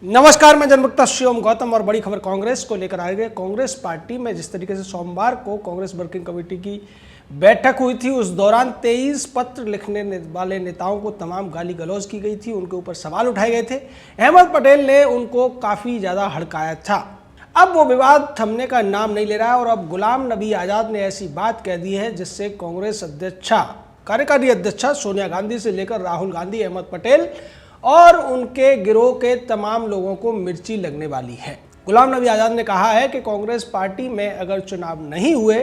नमस्कार, मैं जनमुक्ता शिवम गौतम और बड़ी खबर कांग्रेस को लेकर आए गए। कांग्रेस पार्टी में जिस तरीके से सोमवार को कांग्रेस वर्किंग कमेटी की बैठक हुई थी, उस दौरान 23 पत्र लिखने वाले नेताओं को तमाम गाली गलौज की गई थी, उनके ऊपर सवाल उठाए गए थे। अहमद पटेल ने उनको काफ़ी ज़्यादा हड़काया था। अब वो विवाद थमने का नाम नहीं ले रहा है और अब गुलाम नबी आज़ाद ने ऐसी बात कह दी है जिससे कांग्रेस अध्यक्षा, कार्यकारी अध्यक्षा सोनिया गांधी से लेकर राहुल गांधी, अहमद पटेल और उनके गिरोह के तमाम लोगों को मिर्ची लगने वाली है। गुलाम नबी आज़ाद ने कहा है कि कांग्रेस पार्टी में अगर चुनाव नहीं हुए,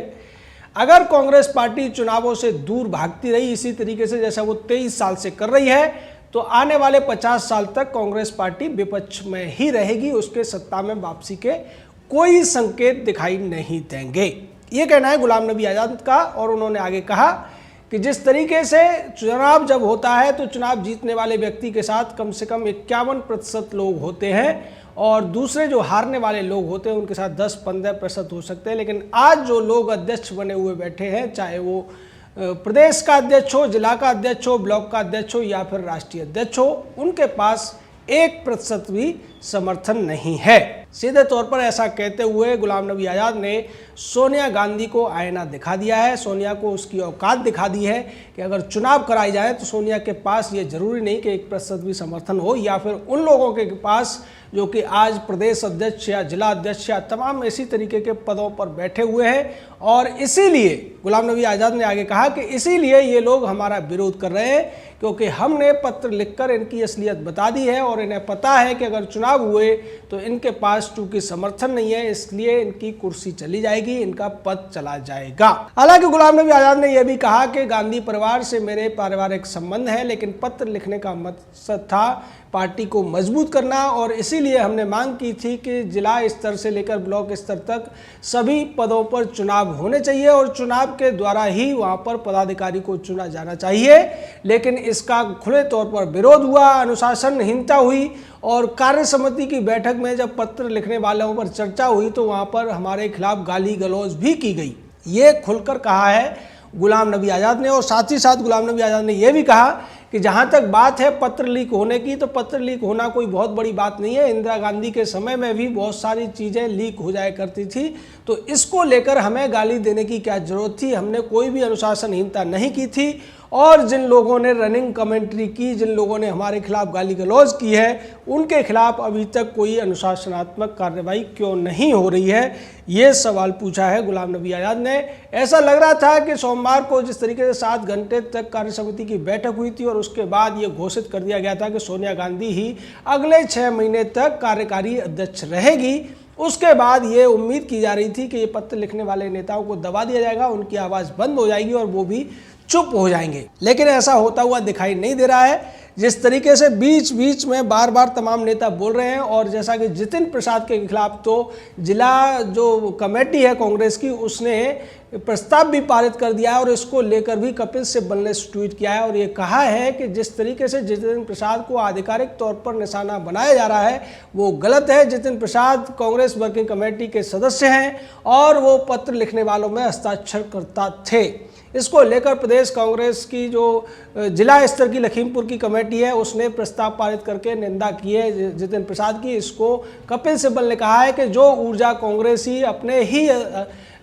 अगर कांग्रेस पार्टी चुनावों से दूर भागती रही इसी तरीके से जैसा वो 23 साल से कर रही है, तो आने वाले 50 साल तक कांग्रेस पार्टी विपक्ष में ही रहेगी, उसके सत्ता में वापसी के कोई संकेत दिखाई नहीं देंगे। ये कहना है गुलाम नबी आज़ाद का। और उन्होंने आगे कहा कि जिस तरीके से चुनाव जब होता है तो चुनाव जीतने वाले व्यक्ति के साथ कम से कम 51% लोग होते हैं और दूसरे जो हारने वाले लोग होते हैं उनके साथ 10-15% हो सकते हैं। लेकिन आज जो लोग अध्यक्ष बने हुए बैठे हैं, चाहे वो प्रदेश का अध्यक्ष हो, जिला का अध्यक्ष हो, ब्लॉक का अध्यक्ष हो या फिर राष्ट्रीय अध्यक्ष हो, उनके पास 1% भी समर्थन नहीं है। सीधे तौर पर ऐसा कहते हुए गुलाम नबी आज़ाद ने सोनिया गांधी को आईना दिखा दिया है, सोनिया को उसकी औकात दिखा दी है कि अगर चुनाव कराए जाए तो सोनिया के पास ये जरूरी नहीं कि 1% भी समर्थन हो, या फिर उन लोगों के पास जो कि आज प्रदेश अध्यक्ष या जिला अध्यक्ष या तमाम इसी तरीके के पदों पर बैठे हुए हैं। और इसीलिए गुलाम नबी आज़ाद ने आगे कहा कि इसीलिए ये लोग हमारा विरोध कर रहे हैं, क्योंकि हमने पत्र लिखकर इनकी असलियत बता दी है और इन्हें पता है कि अगर चुनाव हुए तो इनके पास चूंकि समर्थन नहीं है, इसलिए इनकी कुर्सी चली जाएगी, इनका पद चला जाएगा। हालांकि गुलाम नबी आज़ाद ने यह भी कहा कि गांधी परिवार से मेरे पारिवारिक संबंध है, लेकिन पत्र लिखने का मकसद था पार्टी को मजबूत करना और इसीलिए हमने मांग की थी कि जिला स्तर से लेकर ब्लॉक स्तर तक सभी पदों पर चुनाव होने चाहिए और चुनाव के द्वारा ही वहां पर पदाधिकारी को चुना जाना चाहिए। लेकिन इसका खुले तौर पर विरोध हुआ, अनुशासनहीनता हुई और कार्य समिति की बैठक में जब पत्र लिखने वालों पर चर्चा हुई तो वहां पर हमारे खिलाफ गाली गलौज भी की गई। ये खुलकर कहा है गुलाम नबी आज़ाद ने। और साथ ही साथ गुलाम नबी आज़ाद ने यह भी कहा कि जहां तक बात है पत्र लीक होने की, तो पत्र लीक होना कोई बहुत बड़ी बात नहीं है। इंदिरा गांधी के समय में भी बहुत सारी चीज़ें लीक हो जाया करती थी, तो इसको लेकर हमें गाली देने की क्या जरूरत थी। हमने कोई भी अनुशासनहीनता नहीं की थी और जिन लोगों ने रनिंग कमेंट्री की, जिन लोगों ने हमारे खिलाफ गाली गलौज की है, उनके खिलाफ अभी तक कोई अनुशासनात्मक कार्रवाई क्यों नहीं हो रही है, ये सवाल पूछा है गुलाम नबी आज़ाद ने। ऐसा लग रहा था कि सोमवार को जिस तरीके से 7 घंटे तक कार्य समिति की बैठक हुई थी और उसके बाद ये घोषित कर दिया गया था कि सोनिया गांधी ही अगले 6 महीने तक कार्यकारी अध्यक्ष रहेगी, उसके बाद ये उम्मीद की जा रही थी कि ये पत्र लिखने वाले नेताओं को दबा दिया जाएगा, उनकी आवाज़ बंद हो जाएगी और वो भी चुप हो जाएंगे। लेकिन ऐसा होता हुआ दिखाई नहीं दे रहा है। जिस तरीके से बीच बीच में बार बार तमाम नेता बोल रहे हैं और जैसा कि जितिन प्रसाद के खिलाफ तो जिला जो कमेटी है कांग्रेस की, उसने प्रस्ताव भी पारित कर दिया है और इसको लेकर भी कपिल सिब्बल ने ट्वीट किया है और ये कहा है कि जिस तरीके से जितिन प्रसाद को आधिकारिक तौर पर निशाना बनाया जा रहा है वो गलत है। जितिन प्रसाद कांग्रेस वर्किंग कमेटी के सदस्य हैं और वो पत्र लिखने वालों में हस्ताक्षरकर्ता थे। इसको लेकर प्रदेश कांग्रेस की जो जिला स्तर की लखीमपुर की कमेटी है उसने प्रस्ताव पारित करके निंदा की है जितिन प्रसाद की। इसको कपिल सिब्बल ने कहा है कि जो ऊर्जा कांग्रेस ही अपने ही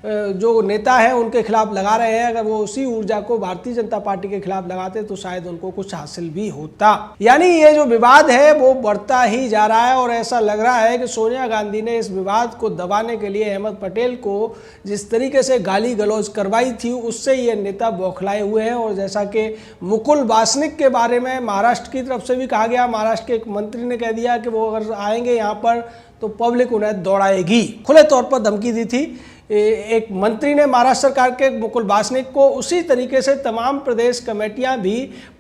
जो नेता हैं उनके खिलाफ लगा रहे हैं, अगर वो उसी ऊर्जा को भारतीय जनता पार्टी के खिलाफ लगाते तो शायद उनको कुछ हासिल भी होता। यानी ये जो विवाद है वो बढ़ता ही जा रहा है और ऐसा लग रहा है कि सोनिया गांधी ने इस विवाद को दबाने के लिए अहमद पटेल को जिस तरीके से गाली गलौज करवाई थी उससे ये नेता बौखलाए हुए हैं। और जैसा कि मुकुल वासनिक के बारे में महाराष्ट्र की तरफ से भी कहा गया, महाराष्ट्र के एक मंत्री ने कह दिया कि वो अगर आएंगे यहाँ पर तो पब्लिक उन्हें दौड़ाएगी, खुले तौर पर धमकी दी थी एक मंत्री ने महाराष्ट्र सरकार के मुकुल वासनिक को। उसी तरीके से तमाम प्रदेश कमेटियां भी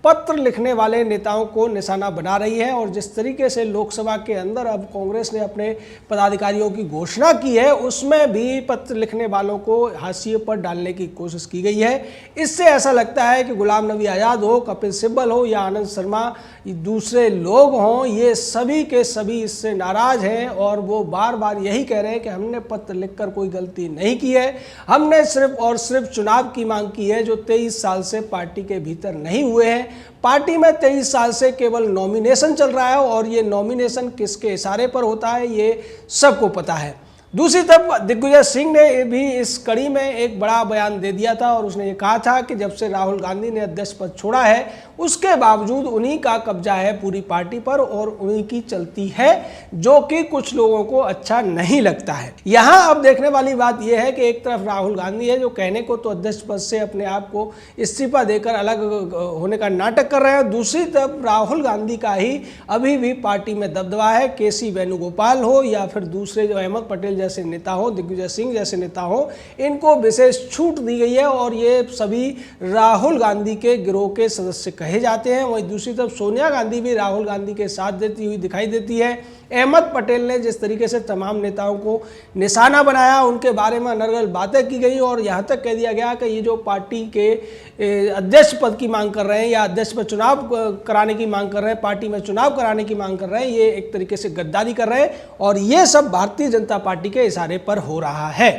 पत्र लिखने वाले नेताओं को निशाना बना रही है और जिस तरीके से लोकसभा के अंदर अब कांग्रेस ने अपने पदाधिकारियों की घोषणा की है उसमें भी पत्र लिखने वालों को हाशिए पर डालने की कोशिश की गई है। इससे ऐसा लगता है कि गुलाम नबी आज़ाद हो, कपिल सिब्बल हो या आनंद शर्मा, दूसरे लोग हों, ये सभी के सभी इससे नाराज हैं और वो बार बार यही कह रहे हैं कि हमने पत्र लिखकर कोई गलती नहीं की है। हमने सिर्फ और सिर्फ चुनाव की मांग की है जो 23 साल से पार्टी के भीतर नहीं हुए हैं। पार्टी में 23 साल से केवल नॉमिनेशन चल रहा है और ये नॉमिनेशन किसके इशारे पर होता है ये सबको पता है। दूसरी तरफ दिग्विजय सिंह ने भी इस कड़ी में एक बड़ा बयान दे दिया था और उसने ये कहा था कि जब से राहुल गांधी ने अध्यक्ष पद छोड़ा है उसके बावजूद उन्हीं का कब्जा है पूरी पार्टी पर और उन्हीं की चलती है, जो कि कुछ लोगों को अच्छा नहीं लगता है। यहाँ अब देखने वाली बात यह है कि एक तरफ राहुल गांधी है जो कहने को तो अध्यक्ष पद से अपने आप को इस्तीफा देकर अलग होने का नाटक कर रहे हैं, दूसरी तरफ राहुल गांधी का ही अभी भी पार्टी में दबदबा है। केसी वेणुगोपाल हो या फिर दूसरे जो अहमद पटेल जैसे नेता हो, दिग्विजय सिंह जैसे नेता हो, इनको विशेष छूट दी गई है और ये सभी राहुल गांधी के गिरोह के सदस्य कहे जाते हैं। वहीं दूसरी तरफ सोनिया गांधी भी राहुल गांधी के साथ देती हुई दिखाई देती है। अहमद पटेल ने जिस तरीके से तमाम नेताओं को निशाना बनाया, उनके बारे में अनर्गल बातें की गई और यहाँ तक कह दिया गया कि ये जो पार्टी के अध्यक्ष पद की मांग कर रहे हैं या अध्यक्ष पद चुनाव कराने की मांग कर रहे हैं, पार्टी में चुनाव कराने की मांग कर रहे हैं, ये एक तरीके से गद्दारी कर रहे हैं और ये सब भारतीय जनता पार्टी के इशारे पर हो रहा है।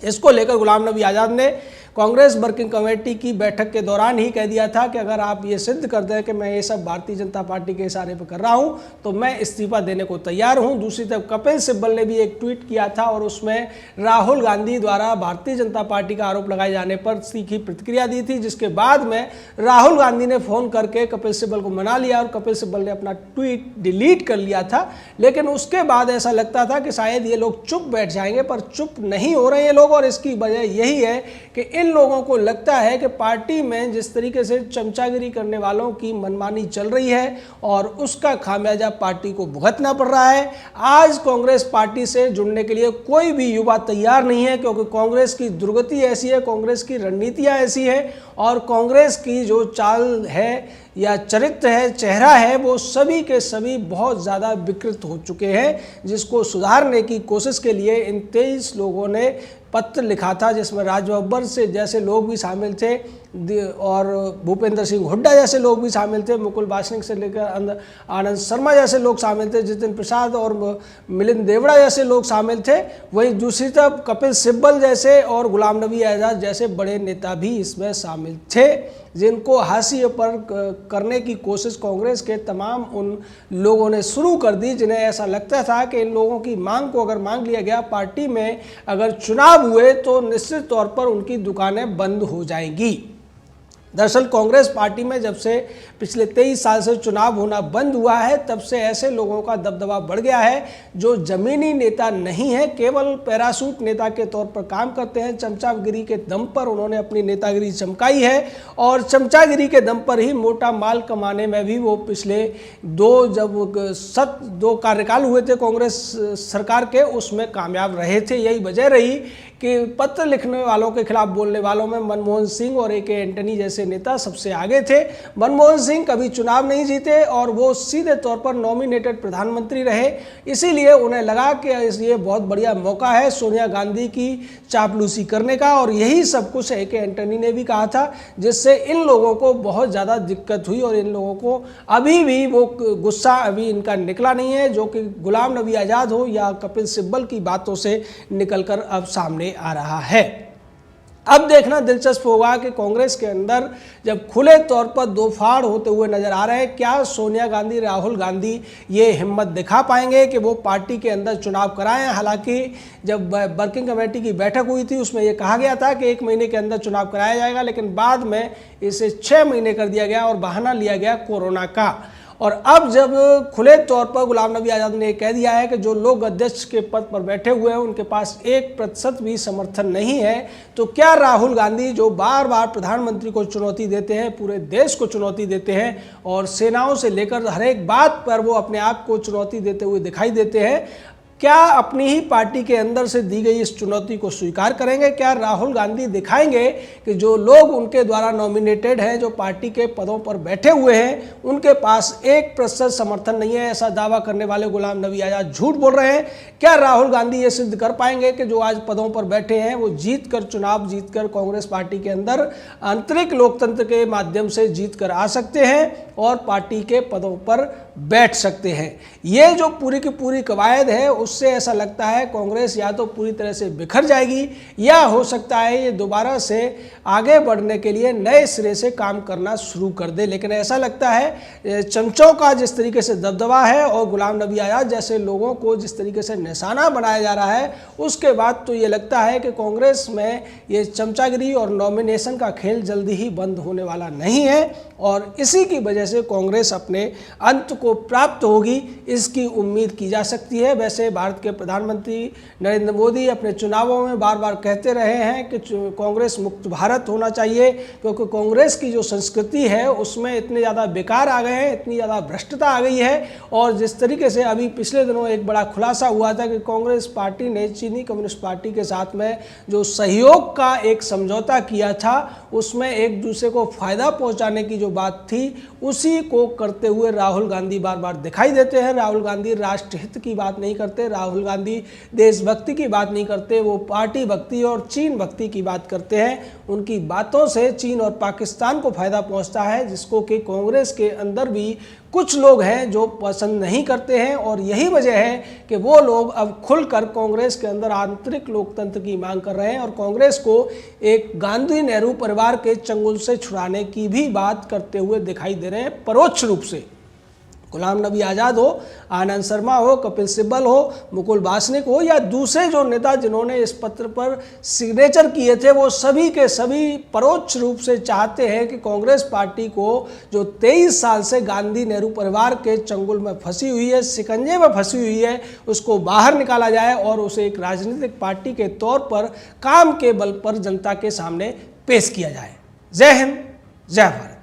इसको लेकर गुलाम नबी आज़ाद ने कांग्रेस वर्किंग कमेटी की बैठक के दौरान ही कह दिया था कि अगर आप ये सिद्ध कर दें कि मैं ये सब भारतीय जनता पार्टी के इशारे पर कर रहा हूं तो मैं इस्तीफा देने को तैयार हूं। दूसरी तरफ कपिल सिब्बल ने भी एक ट्वीट किया था और उसमें राहुल गांधी द्वारा भारतीय जनता पार्टी का आरोप लगाए जाने पर तीखी प्रतिक्रिया दी थी, जिसके बाद में राहुल गांधी ने फोन करके कपिल सिब्बल को मना लिया और कपिल सिब्बल ने अपना ट्वीट डिलीट कर लिया था। लेकिन उसके बाद ऐसा लगता था कि शायद ये लोग चुप बैठ जाएंगे, पर चुप नहीं हो रहे ये लोग और इसकी वजह यही है कि इन लोगों को लगता है कि पार्टी में जिस तरीके से चमचागिरी करने वालों की मनमानी चल रही है और उसका खामियाजा पार्टी को भुगतना पड़ रहा है। आज कांग्रेस पार्टी से जुड़ने के लिए कोई भी युवा तैयार नहीं है, क्योंकि कांग्रेस की दुर्गति ऐसी है, कांग्रेस की रणनीतियां ऐसी है और कांग्रेस की जो चाल है या चरित्र है, चेहरा है, वो सभी के सभी बहुत ज़्यादा विकृत हो चुके हैं, जिसको सुधारने की कोशिश के लिए इन 23 लोगों ने पत्र लिखा था, जिसमें राज बब्बर से जैसे लोग भी शामिल थे और भूपेंद्र सिंह हुड्डा जैसे लोग भी शामिल थे, मुकुल वासनिक से लेकर आनंद शर्मा जैसे लोग शामिल थे, जितिन प्रसाद और मिलिंद देवड़ा जैसे लोग शामिल थे। वहीं दूसरी तरफ कपिल सिब्बल जैसे और गुलाम नबी आज़ाद जैसे बड़े नेता भी इसमें शामिल थे, जिनको हाशिए पर करने की कोशिश कांग्रेस के तमाम उन लोगों ने शुरू कर दी, जिन्हें ऐसा लगता था कि इन लोगों की मांग को अगर मांग लिया गया, पार्टी में अगर चुनाव हुए तो निश्चित तौर पर उनकी दुकानें बंद हो जाएंगी। दरअसल कांग्रेस पार्टी में जब से पिछले 23 साल से चुनाव होना बंद हुआ है, तब से ऐसे लोगों का दबदबा बढ़ गया है जो जमीनी नेता नहीं है, केवल पैराशूट नेता के तौर पर काम करते हैं। चमचागिरी के दम पर उन्होंने अपनी नेतागिरी चमकाई है और चमचागिरी के दम पर ही मोटा माल कमाने में भी वो पिछले दो कार्यकाल हुए थे कांग्रेस सरकार के, उसमें कामयाब रहे थे। यही वजह रही कि पत्र लिखने वालों के खिलाफ बोलने वालों में मनमोहन सिंह और ए.के. एंटनी जैसे नेता सबसे आगे थे। मनमोहन सिंह कभी चुनाव नहीं जीते और वो सीधे तौर पर नॉमिनेटेड प्रधानमंत्री रहे, इसीलिए उन्हें लगा कि ये बहुत बढ़िया मौका है सोनिया गांधी की चापलूसी करने का, और यही सब कुछ ए.के. एंटनी ने भी कहा था, जिससे इन लोगों को बहुत ज़्यादा दिक्कत हुई और इन लोगों को अभी भी वो गुस्सा अभी इनका निकला नहीं है, जो कि गुलाम नबी आज़ाद हो या कपिल सिब्बल की बातों से निकलकर अब सामने आ रहा है। अब देखना दिलचस्प होगा कि कांग्रेस के अंदर जब खुले तौर पर दो फाड़ होते हुए नजर आ रहे हैं, क्या सोनिया गांधी, राहुल गांधी ये हिम्मत दिखा पाएंगे कि वो पार्टी के अंदर चुनाव कराएं। हालांकि जब वर्किंग कमेटी की बैठक हुई थी उसमें ये कहा गया था कि 1 महीने के अंदर चुनाव कराया जाएगा, लेकिन बाद में इसे 6 महीने कर दिया गया और बहाना लिया गया कोरोना का। और अब जब खुले तौर पर गुलाम नबी आज़ाद ने कह दिया है कि जो लोग अध्यक्ष के पद पर बैठे हुए हैं उनके पास 1% भी समर्थन नहीं है, तो क्या राहुल गांधी जो बार बार प्रधानमंत्री को चुनौती देते हैं, पूरे देश को चुनौती देते हैं और सेनाओं से लेकर हर एक बात पर वो अपने आप को चुनौती देते हुए दिखाई देते हैं, क्या अपनी ही पार्टी के अंदर से दी गई इस चुनौती को स्वीकार करेंगे? क्या राहुल गांधी दिखाएंगे कि जो लोग उनके द्वारा नॉमिनेटेड हैं, जो पार्टी के पदों पर बैठे हुए हैं, उनके पास 1% समर्थन नहीं है? ऐसा दावा करने वाले गुलाम नबी आज़ाद झूठ बोल रहे हैं। क्या राहुल गांधी ये सिद्ध कर पाएंगे कि जो आज पदों पर बैठे हैं वो चुनाव जीत कर कांग्रेस पार्टी के अंदर आंतरिक लोकतंत्र के माध्यम से जीत कर आ सकते हैं और पार्टी के पदों पर बैठ सकते हैं। ये जो पूरी की पूरी कवायद है उससे ऐसा लगता है कांग्रेस या तो पूरी तरह से बिखर जाएगी या हो सकता है ये दोबारा से आगे बढ़ने के लिए नए सिरे से काम करना शुरू कर दे। लेकिन ऐसा लगता है चमचों का जिस तरीके से दबदबा है और गुलाम नबी आज़ाद जैसे लोगों को जिस तरीके से निशाना बनाया जा रहा है, उसके बाद तो ये लगता है कि कांग्रेस में ये चमचागिरी और नॉमिनेशन का खेल जल्दी ही बंद होने वाला नहीं है और इसी की वजह से कांग्रेस अपने अंत को प्राप्त होगी, इसकी उम्मीद की जा सकती है। वैसे भारत के प्रधानमंत्री नरेंद्र मोदी अपने चुनावों में बार बार कहते रहे हैं कि कांग्रेस मुक्त भारत होना चाहिए, क्योंकि कांग्रेस की जो संस्कृति है उसमें इतने ज़्यादा बेकार आ गए हैं, इतनी ज़्यादा भ्रष्टता आ गई है। और जिस तरीके से अभी पिछले दिनों एक बड़ा खुलासा हुआ था कि कांग्रेस पार्टी ने चीनी कम्युनिस्ट पार्टी के साथ में जो सहयोग का एक समझौता किया था उसमें एक दूसरे को फायदा पहुंचाने की जो बात थी उसी को करते हुए राहुल गांधी बार बार दिखाई देते हैं। राहुल गांधी राष्ट्र हित की बात नहीं करते, राहुल गांधी देशभक्ति की बात नहीं करते, वो पार्टी भक्ति और चीन भक्ति की बात करते हैं। उनकी बातों से चीन और पाकिस्तान को फायदा पहुंचता है, जिसको कि कांग्रेस के अंदर भी कुछ लोग हैं जो पसंद नहीं करते हैं। और यही वजह है कि वो लोग अब खुलकर कांग्रेस के अंदर आंतरिक लोकतंत्र की मांग कर रहे हैं और कांग्रेस को एक गांधी नेहरू परिवार के चंगुल से छुड़ाने की भी बात करते हुए दिखाई दे रहे हैं परोक्ष रूप से। गुलाम नबी आज़ाद हो, आनंद शर्मा हो, कपिल सिब्बल हो, मुकुल वासनिक हो या दूसरे जो नेता जिन्होंने इस पत्र पर सिग्नेचर किए थे, वो सभी के सभी परोक्ष रूप से चाहते हैं कि कांग्रेस पार्टी को जो 23 साल से गांधी नेहरू परिवार के चंगुल में फंसी हुई है, शिकंजे में फंसी हुई है, उसको बाहर निकाला जाए और उसे एक राजनीतिक पार्टी के तौर पर काम के बल पर जनता के सामने पेश किया जाए। जय हिंद, जय भारत।